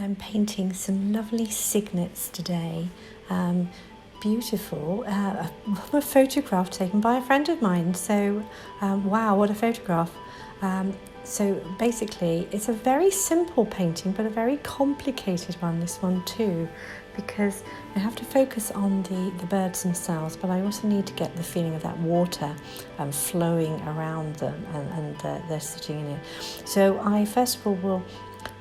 I'm painting some lovely cygnets today. Beautiful. A photograph taken by a friend of mine. So, wow, what a photograph. So basically, it's a very simple painting, but a very complicated one, this one too, because I have to focus on the birds themselves, but I also need to get the feeling of that water flowing around them and they're sitting in it. So I first of all will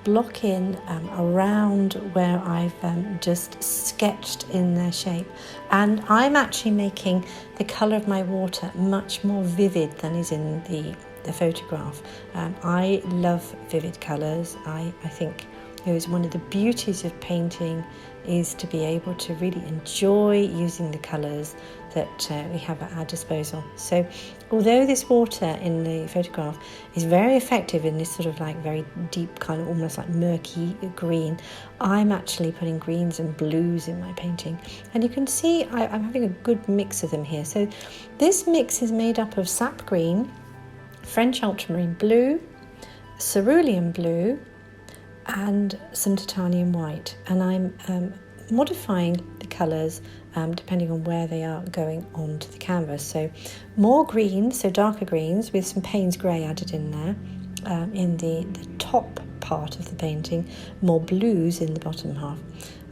block in around where I've just sketched in their shape, and I'm actually making the colour of my water much more vivid than is in the photograph. I love vivid colours. I think it's one of the beauties of painting is to be able to really enjoy using the colours that we have at our disposal. So although this water in the photograph is very effective in this sort of like very deep kind of almost like murky green, I'm actually putting greens and blues in my painting, and you can see I'm having a good mix of them here. So this mix is made up of sap green, French ultramarine blue, cerulean blue, and some titanium white, and I'm modifying the colours depending on where they are going onto the canvas. So more greens, so darker greens with some Payne's grey added in there in the top part of the painting, more blues in the bottom half.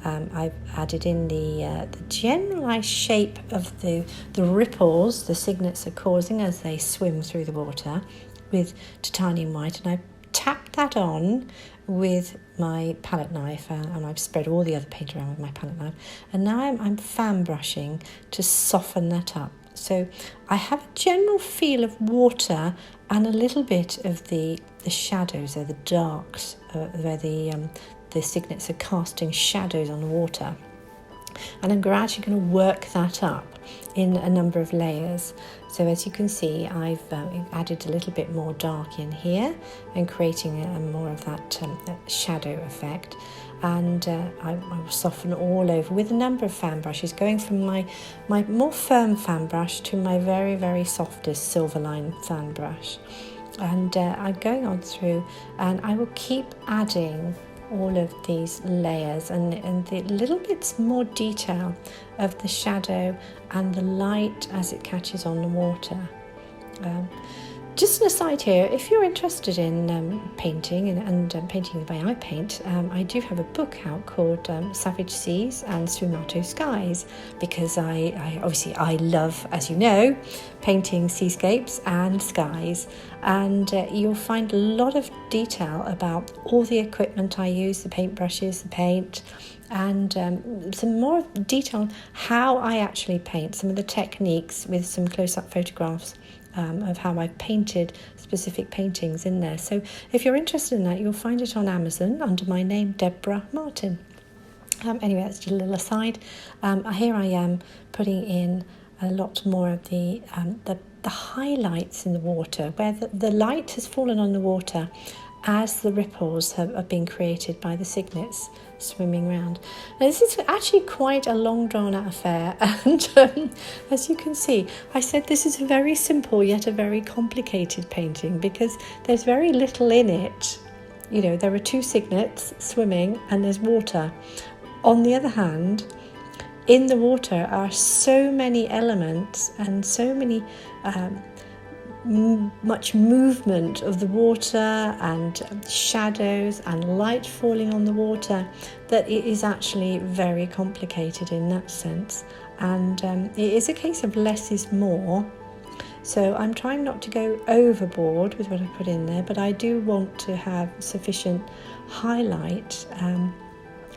I've added in the generalised shape of the ripples the cygnets are causing as they swim through the water with titanium white, and I've tapped that on with my palette knife, and I've spread all the other paint around with my palette knife, and now I'm fan brushing to soften that up. So I have a general feel of water and a little bit of the shadows or the darks where the cygnets are casting shadows on the water, and I'm gradually going to work that up in a number of layers. So as you can see, I've added a little bit more dark in here and creating more of that shadow effect, and I will soften all over with a number of fan brushes, going from my more firm fan brush to my very, very softest Silverline fan brush, and I'm going on through, and I will keep adding all of these layers and the little bits more detail of the shadow and the light as it catches on the water. Just an aside here, if you're interested in painting and painting the way I paint, I do have a book out called Savage Seas and Sfumato Skies, because I love, as you know, painting seascapes and skies, and you'll find a lot of detail about all the equipment I use, the paintbrushes, the paint, and some more detail on how I actually paint, some of the techniques with some close-up photographs of how I've painted specific paintings in there. So if you're interested in that, you'll find it on Amazon under my name, Deborah Martin. Anyway, that's just a little aside. Here I am putting in a lot more of the highlights in the water, where the light has fallen on the water as the ripples have been created by the cygnets swimming around. Now, this is actually quite a long drawn out affair, and as you can see, I said this is a very simple yet a very complicated painting because there's very little in it. You know, there are two cygnets swimming and there's water. On the other hand, in the water are so many elements and so many much movement of the water and shadows and light falling on the water that it is actually very complicated in that sense, and it is a case of less is more. So I'm trying not to go overboard with what I put in there, but I do want to have sufficient highlight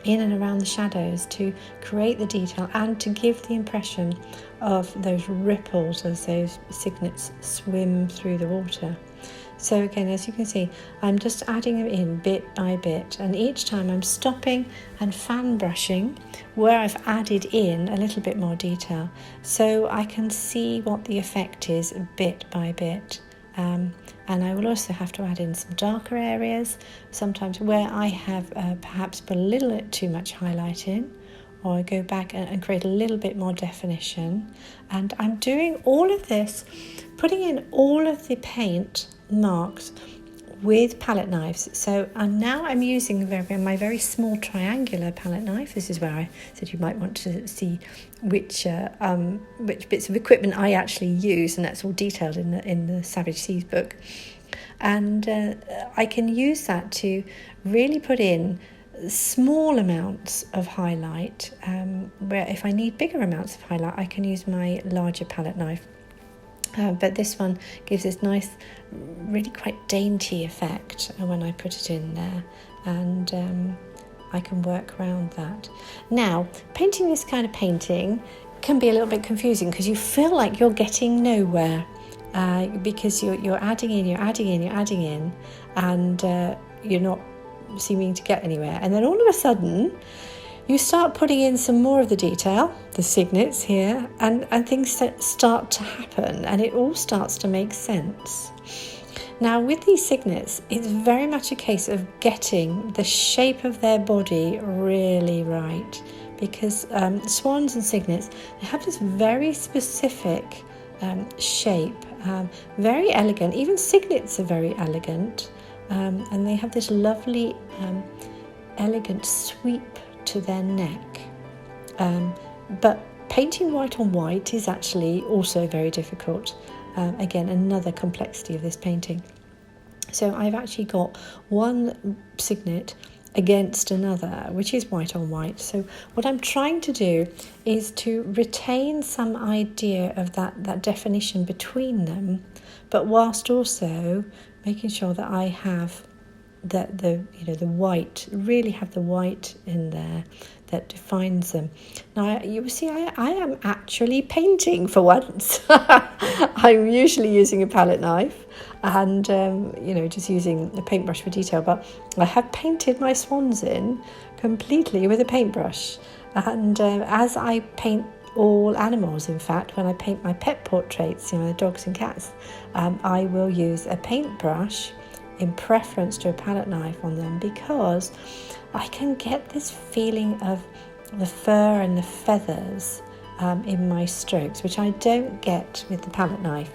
in and around the shadows to create the detail and to give the impression of those ripples as those cygnets swim through the water. So again, as you can see, I'm just adding them in bit by bit, and each time I'm stopping and fan brushing where I've added in a little bit more detail, so I can see what the effect is bit by bit. And I will also have to add in some darker areas, sometimes where I have perhaps put a little bit too much highlight in, or I go back and create a little bit more definition. And I'm doing all of this, putting in all of the paint marks with palette knives. So now I'm using my very small triangular palette knife. This is where I said you might want to see which bits of equipment I actually use, and that's all detailed in the Savage Seas book. And I can use that to really put in small amounts of highlight, where if I need bigger amounts of highlight, I can use my larger palette knife. But this one gives this nice, really quite dainty effect when I put it in there, and I can work around that. Now, painting this kind of painting can be a little bit confusing because you feel like you're getting nowhere, because you're adding in, and you're not seeming to get anywhere. And then all of a sudden, you start putting in some more of the detail, the cygnets here, and things start to happen, and it all starts to make sense. Now, with these cygnets, it's very much a case of getting the shape of their body really right, because swans and cygnets, they have this very specific shape, very elegant. Even cygnets are very elegant, and they have this lovely, elegant sweep to their neck, but painting white on white is actually also very difficult. Again, another complexity of this painting. So I've actually got one cygnet against another, which is white on white. So what I'm trying to do is to retain some idea of that definition between them, but whilst also making sure that I have that the white, really have the white in there that defines them. Now you will see I am actually painting for once. I'm usually using a palette knife and just using a paintbrush for detail, but I have painted my swans in completely with a paintbrush, and as I paint all animals, in fact, when I paint my pet portraits, the dogs and cats, I will use a paintbrush in preference to a palette knife on them, because I can get this feeling of the fur and the feathers in my strokes, which I don't get with the palette knife.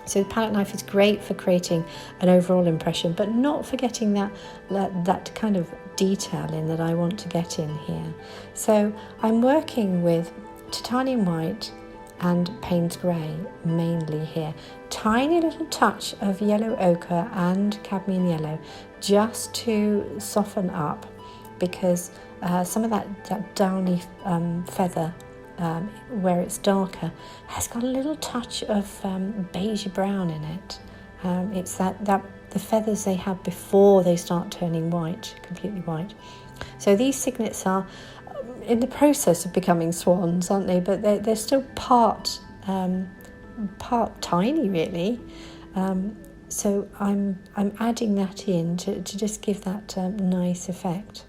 So the palette knife is great for creating an overall impression, but not for getting that kind of detail in that I want to get in here. So I'm working with titanium white and Payne's grey mainly here. Tiny little touch of yellow ochre and cadmium yellow just to soften up, because some of that downy feather, where it's darker, has got a little touch of beige brown in it. It's that the feathers they have before they start turning white, completely white. So these cygnets are in the process of becoming swans, aren't they? But they're still part tiny, really. So I'm adding that in to just give that nice effect.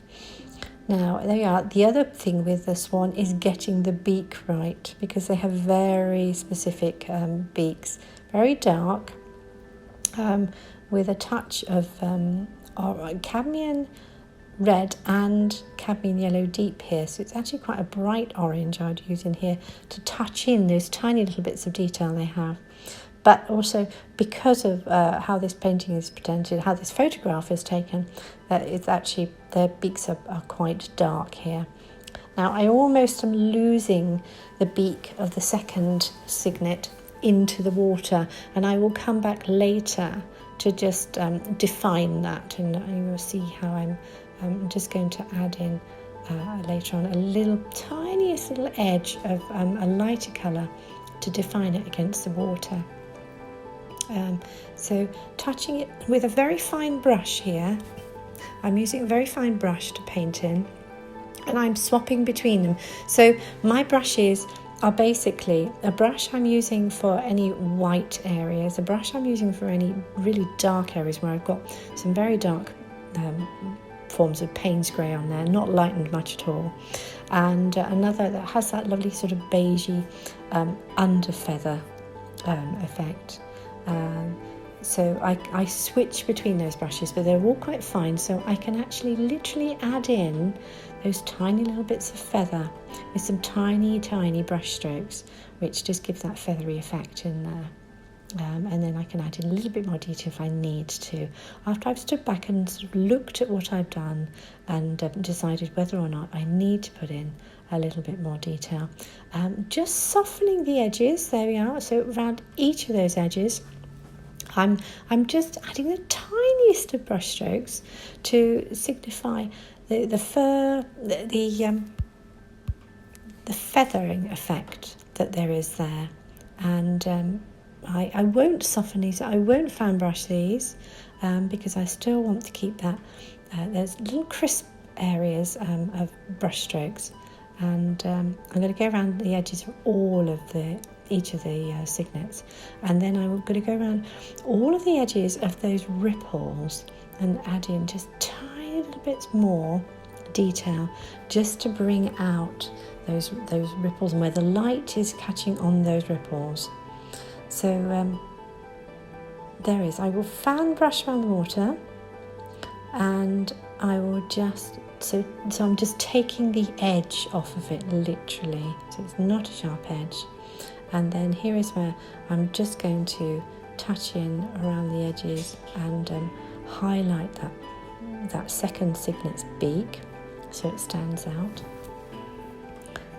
Now, there you are. The other thing with the swan is getting the beak right, because they have very specific beaks, very dark, with a touch of cadmium red and cadmium yellow deep here. So it's actually quite a bright orange I'd use in here to touch in those tiny little bits of detail they have. But also because of how this painting is presented, how this photograph is taken, that it's actually, their beaks are quite dark here. Now I almost am losing the beak of the second cygnet into the water, and I will come back later to just define that, and you will see how I'm just going to add in later on a little tiniest little edge of a lighter colour to define it against the water. So touching it with a very fine brush here. I'm using a very fine brush to paint in, and I'm swapping between them. So my brushes are basically a brush I'm using for any white areas, a brush I'm using for any really dark areas where I've got some very dark forms of Payne's grey on there, not lightened much at all, and another that has that lovely sort of beigey under feather effect. So I switch between those brushes, but they're all quite fine, so I can actually literally add in those tiny little bits of feather with some tiny brush strokes, which just gives that feathery effect in there. and then I can add in a little bit more detail if I need to. After I've stood back and sort of looked at what I've done and decided whether or not I need to put in a little bit more detail. Just softening the edges, there we are. So around each of those edges, I'm just adding the tiniest of brush strokes to signify the fur, the feathering effect that there is there. And I won't soften these, I won't fan brush these because I still want to keep that. There's little crisp areas of brush strokes, and I'm going to go around the edges of each of the cygnets, and then I'm going to go around all of the edges of those ripples and add in just tiny little bits more detail just to bring out those ripples and where the light is catching on those ripples. So there is. I will fan brush around the water, and I will just so I'm just taking the edge off of it literally, so it's not a sharp edge. And then here is where I'm just going to touch in around the edges and highlight that second cygnet's beak so it stands out,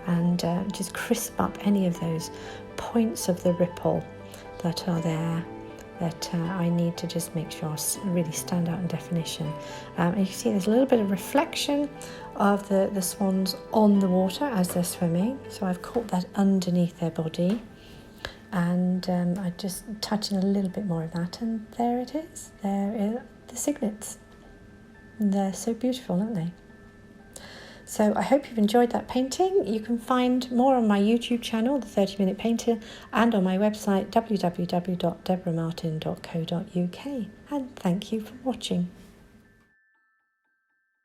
and just crisp up any of those points of the ripple that are there that I need to just make sure really stand out in definition. And you can see there's a little bit of reflection of the swans on the water as they're swimming, so I've caught that underneath their body, and I just touch in a little bit more of that, and there it is. There are the cygnets. They're so beautiful, aren't they? So I hope you've enjoyed that painting. You can find more on my YouTube channel, The 30-Minute Painter, and on my website, www.deborahmartin.co.uk. And thank you for watching.